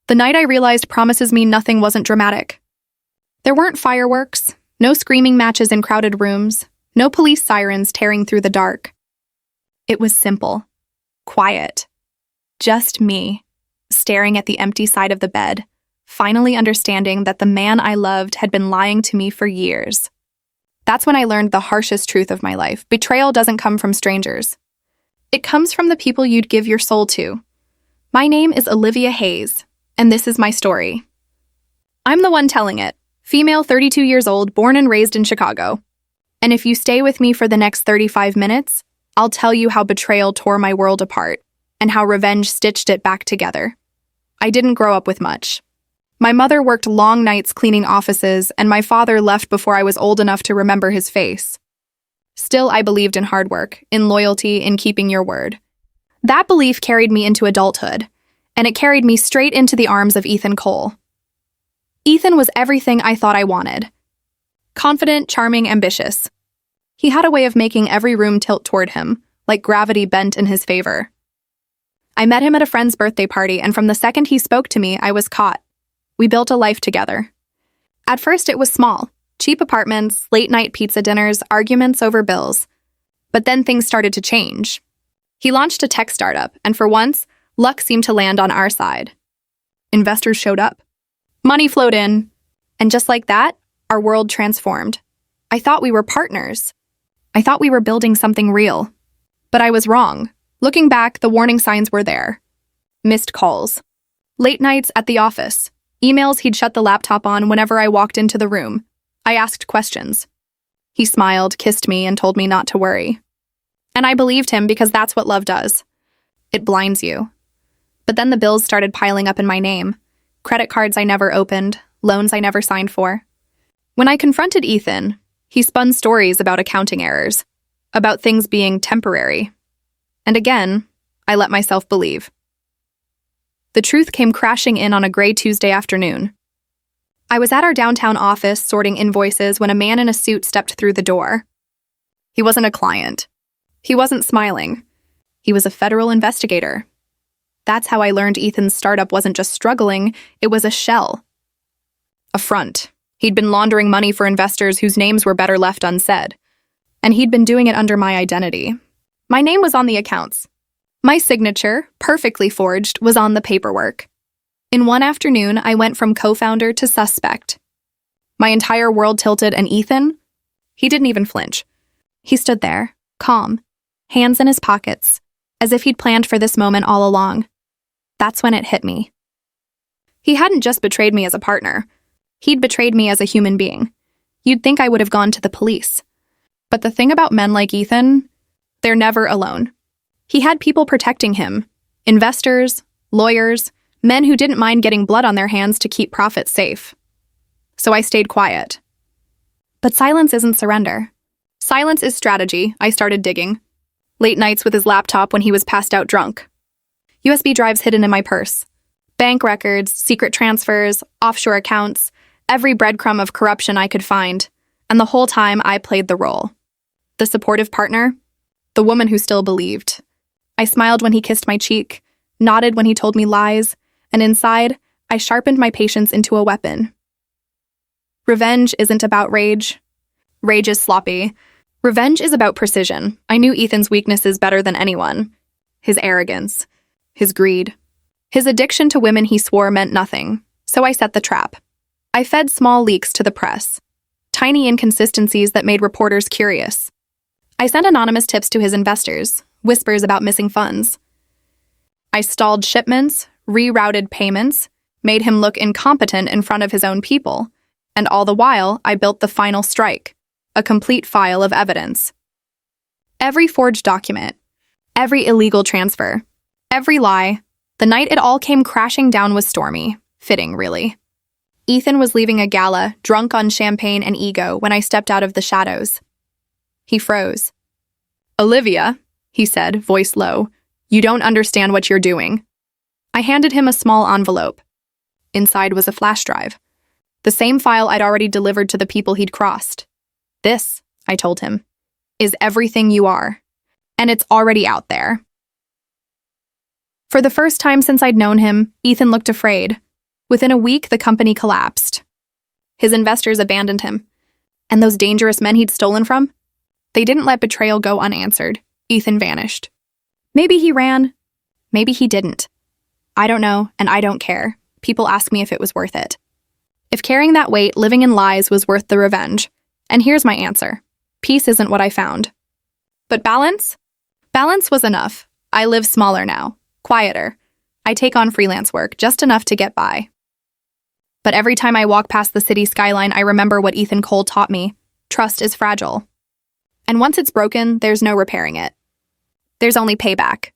The night I realized promises mean nothing wasn't dramatic. There weren't fireworks, no screaming matches in crowded rooms, no police sirens tearing through the dark. It was simple, quiet, just me, staring at the empty side of the bed, finally understanding that the man I loved had been lying to me for years. That's when I learned the harshest truth of my life. Betrayal doesn't come from strangers. It comes from the people you'd give your soul to. My name is Olivia Hayes, and this is my story. I'm the one telling it, female 32 years old, born and raised in Chicago. And if you stay with me for the next 35 minutes, I'll tell you how betrayal tore my world apart and how revenge stitched it back together. I didn't grow up with much. My mother worked long nights cleaning offices, and my father left before I was old enough to remember his face. Still, I believed in hard work, in loyalty, in keeping your word. That belief carried me into adulthood, and it carried me straight into the arms of Ethan Cole. Ethan was everything I thought I wanted. Confident, charming, ambitious. He had a way of making every room tilt toward him, like gravity bent in his favor. I met him at a friend's birthday party, and from the second he spoke to me, I was caught. We built a life together. At first, it was small. Cheap apartments, late-night pizza dinners, arguments over bills. But then things started to change. He launched a tech startup, and for once, luck seemed to land on our side. Investors showed up. Money flowed in. And just like that, our world transformed. I thought we were partners. I thought we were building something real. But I was wrong. Looking back, the warning signs were there. Missed calls. Late nights at the office. Emails he'd shut the laptop on whenever I walked into the room. I asked questions. He smiled, kissed me, and told me not to worry. And I believed him because that's what love does. It blinds you. But then the bills started piling up in my name. Credit cards I never opened, loans I never signed for. When I confronted Ethan, he spun stories about accounting errors, about things being temporary. And again, I let myself believe. The truth came crashing in on a gray Tuesday afternoon. I was at our downtown office sorting invoices when a man in a suit stepped through the door. He wasn't a client. He wasn't smiling. He was a federal investigator. That's how I learned Ethan's startup wasn't just struggling, it was a shell. A front. He'd been laundering money for investors whose names were better left unsaid. And he'd been doing it under my identity. My name was on the accounts. My signature, perfectly forged, was on the paperwork. In one afternoon, I went from co-founder to suspect. My entire world tilted, and Ethan? He didn't even flinch. He stood there, calm, hands in his pockets, as if he'd planned for this moment all along. That's when it hit me. He hadn't just betrayed me as a partner. He'd betrayed me as a human being. You'd think I would have gone to the police. But the thing about men like Ethan, they're never alone. He had people protecting him. Investors, lawyers, men who didn't mind getting blood on their hands to keep profits safe. So I stayed quiet. But silence isn't surrender. Silence is strategy. I started digging. Late nights with his laptop when he was passed out drunk. USB drives hidden in my purse. Bank records, secret transfers, offshore accounts, every breadcrumb of corruption I could find. And the whole time I played the role. The supportive partner, the woman who still believed. I smiled when he kissed my cheek, nodded when he told me lies, and inside, I sharpened my patience into a weapon. Revenge isn't about rage. Rage is sloppy. Revenge is about precision. I knew Ethan's weaknesses better than anyone. His arrogance. His greed. His addiction to women he swore meant nothing. So I set the trap. I fed small leaks to the press. Tiny inconsistencies that made reporters curious. I sent anonymous tips to his investors, whispers about missing funds. I stalled shipments, rerouted payments, made him look incompetent in front of his own people, and all the while, I built the final strike, a complete file of evidence. Every forged document, every illegal transfer, every lie, the night it all came crashing down was stormy, fitting, really. Ethan was leaving a gala, drunk on champagne and ego, when I stepped out of the shadows. He froze. "Olivia," he said, voice low, "you don't understand what you're doing." I handed him a small envelope. Inside was a flash drive. The same file I'd already delivered to the people he'd crossed. "This," I told him, "is everything you are. And it's already out there." For the first time since I'd known him, Ethan looked afraid. Within a week, the company collapsed. His investors abandoned him. And those dangerous men he'd stolen from? They didn't let Betrayal go unanswered. Ethan vanished. Maybe he ran. Maybe he didn't. I don't know, and I don't care. People ask me if it was worth it. If carrying that weight, living in lies, was worth the revenge. And here's my answer. Peace isn't what I found. But balance? Balance was enough. I live smaller now, quieter. I take on freelance work, just enough to get by. But every time I walk past the city skyline, I remember what Ethan Cole taught me. Trust is fragile. And once it's broken, there's no repairing it. There's only payback.